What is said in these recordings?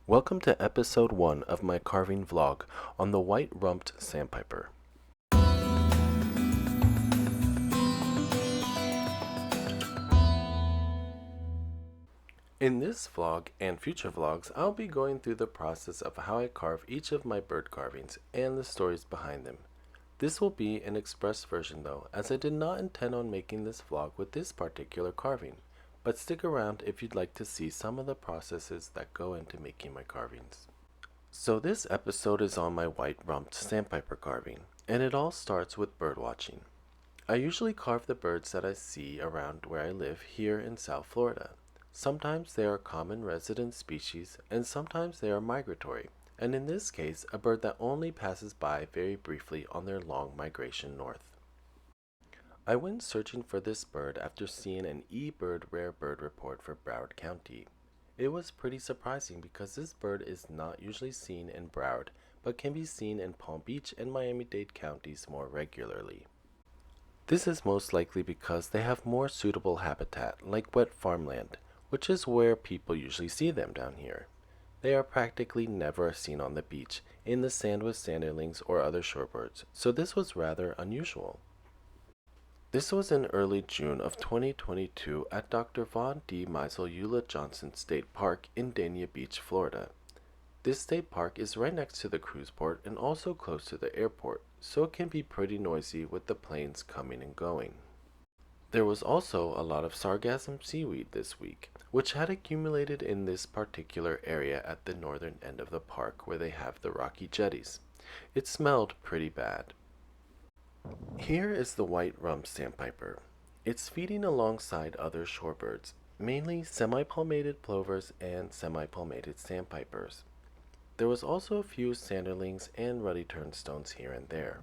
Welcome to episode 1 of my carving vlog on the White-rumped Sandpiper. In this vlog and future vlogs, I'll be going through the process of how I carve each of my bird carvings and the stories behind them. This will be an express version though, as I did not intend on making this vlog with this particular carving. But stick around if you'd like to see some of the processes that go into making my carvings. So this episode is on my white-rumped sandpiper carving, and it all starts with bird watching. I usually carve the birds that I see around where I live here in South Florida. Sometimes they are common resident species, and sometimes they are migratory, and in this case, a bird that only passes by very briefly on their long migration north. I went searching for this bird after seeing an eBird rare bird report for Broward County. It was pretty surprising because this bird is not usually seen in Broward, but can be seen in Palm Beach and Miami-Dade counties more regularly. This is most likely because they have more suitable habitat, like wet farmland, which is where people usually see them down here. They are practically never seen on the beach, in the sand with sanderlings or other shorebirds, so this was rather unusual. This was in early June of 2022 at Dr. Von D. Meisel Johnson State Park in Dania Beach, Florida. This state park is right next to the cruise port and also close to the airport, so it can be pretty noisy with the planes coming and going. There was also a lot of sargassum seaweed this week, which had accumulated in this particular area at the northern end of the park where they have the rocky jetties. It smelled pretty bad. Here is the white-rumped sandpiper. It's feeding alongside other shorebirds, mainly semi-palmated plovers and semi-palmated sandpipers. There was also a few sanderlings and ruddy turnstones here and there.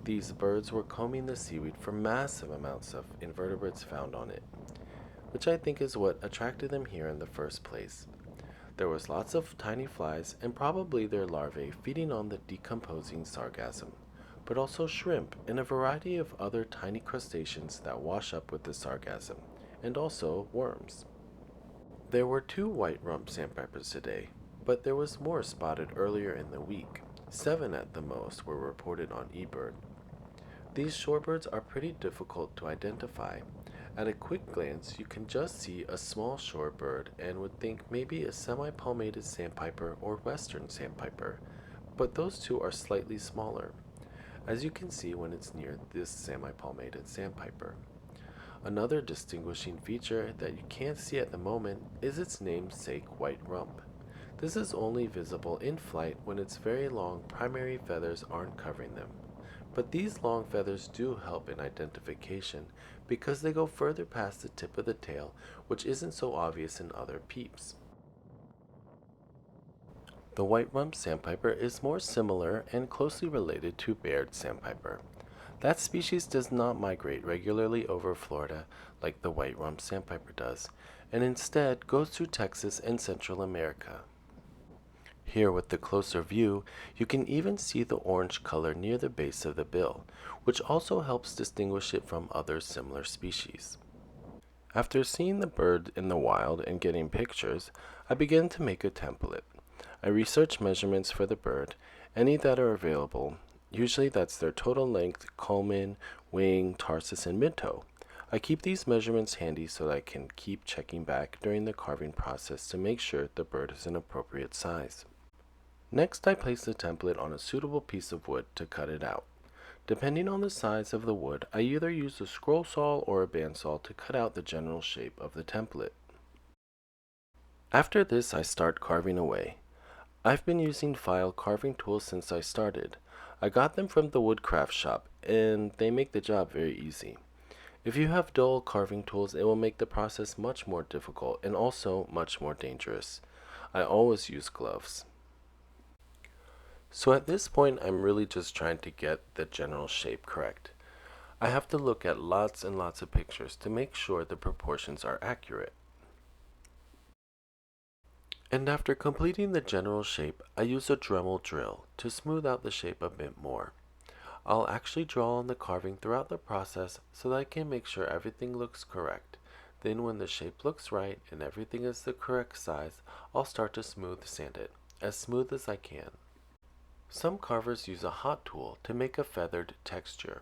These birds were combing the seaweed for massive amounts of invertebrates found on it, which I think is what attracted them here in the first place. There was lots of tiny flies and probably their larvae feeding on the decomposing sargassum, but also shrimp and a variety of other tiny crustaceans that wash up with the sargassum, and also worms. There were 2 white-rumped sandpipers today, but there was more spotted earlier in the week. 7 at the most were reported on eBird. These shorebirds are pretty difficult to identify. At a quick glance, you can just see a small shorebird and would think maybe a semi-palmated sandpiper or western sandpiper, but those two are slightly smaller, as you can see when it's near this semi-palmated sandpiper. Another distinguishing feature that you can't see at the moment is its namesake white rump. This is only visible in flight when its very long primary feathers aren't covering them. But these long feathers do help in identification because they go further past the tip of the tail, which isn't so obvious in other peeps. The white-rumped sandpiper is more similar and closely related to Baird sandpiper. That species does not migrate regularly over Florida like the white-rumped sandpiper does, and instead goes through Texas and Central America. Here with the closer view, you can even see the orange color near the base of the bill, which also helps distinguish it from other similar species. After seeing the bird in the wild and getting pictures, I began to make a template. I research measurements for the bird, any that are available. Usually that's their total length, culmen, wing, tarsus, and midtoe. I keep these measurements handy so that I can keep checking back during the carving process to make sure the bird is an appropriate size. Next, I place the template on a suitable piece of wood to cut it out. Depending on the size of the wood, I either use a scroll saw or a bandsaw to cut out the general shape of the template. After this, I start carving away. I've been using file carving tools since I started. I got them from the woodcraft shop, and they make the job very easy. If you have dull carving tools, it will make the process much more difficult and also much more dangerous. I always use gloves. So at this point, I'm really just trying to get the general shape correct. I have to look at lots and lots of pictures to make sure the proportions are accurate. And after completing the general shape, I use a Dremel drill to smooth out the shape a bit more. I'll actually draw on the carving throughout the process so that I can make sure everything looks correct. Then when the shape looks right and everything is the correct size, I'll start to smooth sand it, as smooth as I can. Some carvers use a hot tool to make a feathered texture,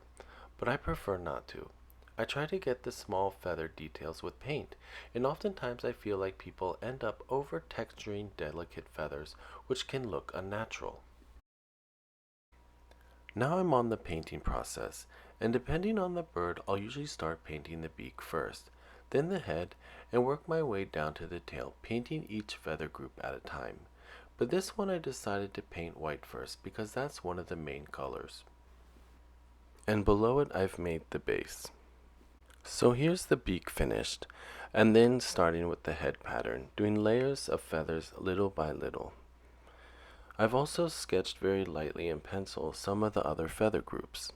but I prefer not to. I try to get the small feathered details with paint, and oftentimes I feel like people end up over texturing delicate feathers, which can look unnatural. Now I'm on the painting process, and depending on the bird, I'll usually start painting the beak first, then the head, and work my way down to the tail, painting each feather group at a time. But this one I decided to paint white first because that's one of the main colors. And below it I've made the base. So here's the beak finished, and then starting with the head pattern, doing layers of feathers little by little. I've also sketched very lightly in pencil some of the other feather groups.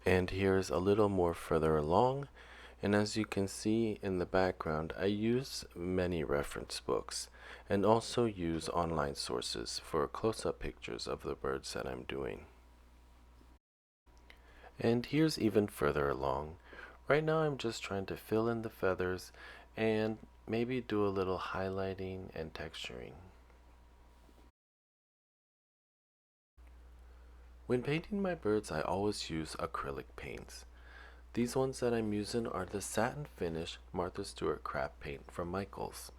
And here's a little more further along, and as you can see in the background, I use many reference books and also use online sources for close-up pictures of the birds that I'm doing. And here's even further along. Right now I'm just trying to fill in the feathers and maybe do a little highlighting and texturing. When painting my birds, I always use acrylic paints. These ones that I'm using are the satin finish Martha Stewart craft paint from Michaels.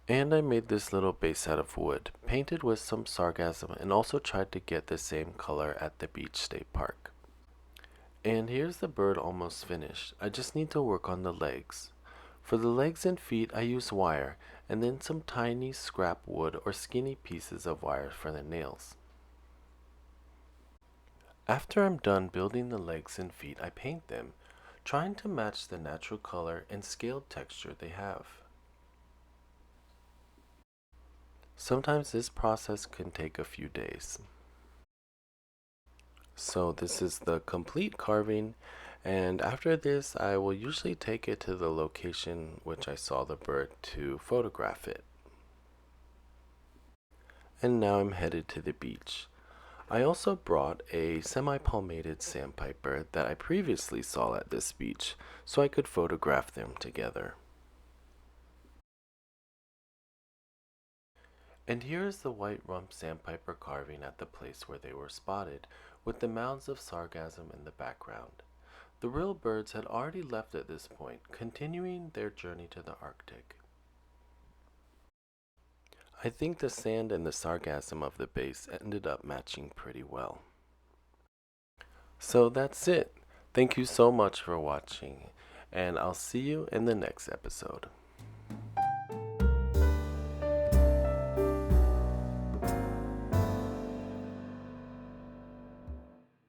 And I made this little base out of wood, painted with some sargassum, and also tried to get the same color at the beach state park. And here's the bird almost finished. I just need to work on the legs. For the legs and feet I use wire, and then some tiny scrap wood or skinny pieces of wire for the nails. After I'm done building the legs and feet, I paint them, trying to match the natural color and scaled texture they have. Sometimes this process can take a few days. So this is the complete carving, and after this I will usually take it to the location which I saw the bird to photograph it. And now I'm headed to the beach. I also brought a semi-palmated sandpiper that I previously saw at this beach, so I could photograph them together. And here is the white-rumped sandpiper carving at the place where they were spotted, with the mounds of sargassum in the background. The real birds had already left at this point, continuing their journey to the Arctic. I think the sand and the sargassum of the base ended up matching pretty well. So that's it. Thank you so much for watching, and I'll see you in the next episode.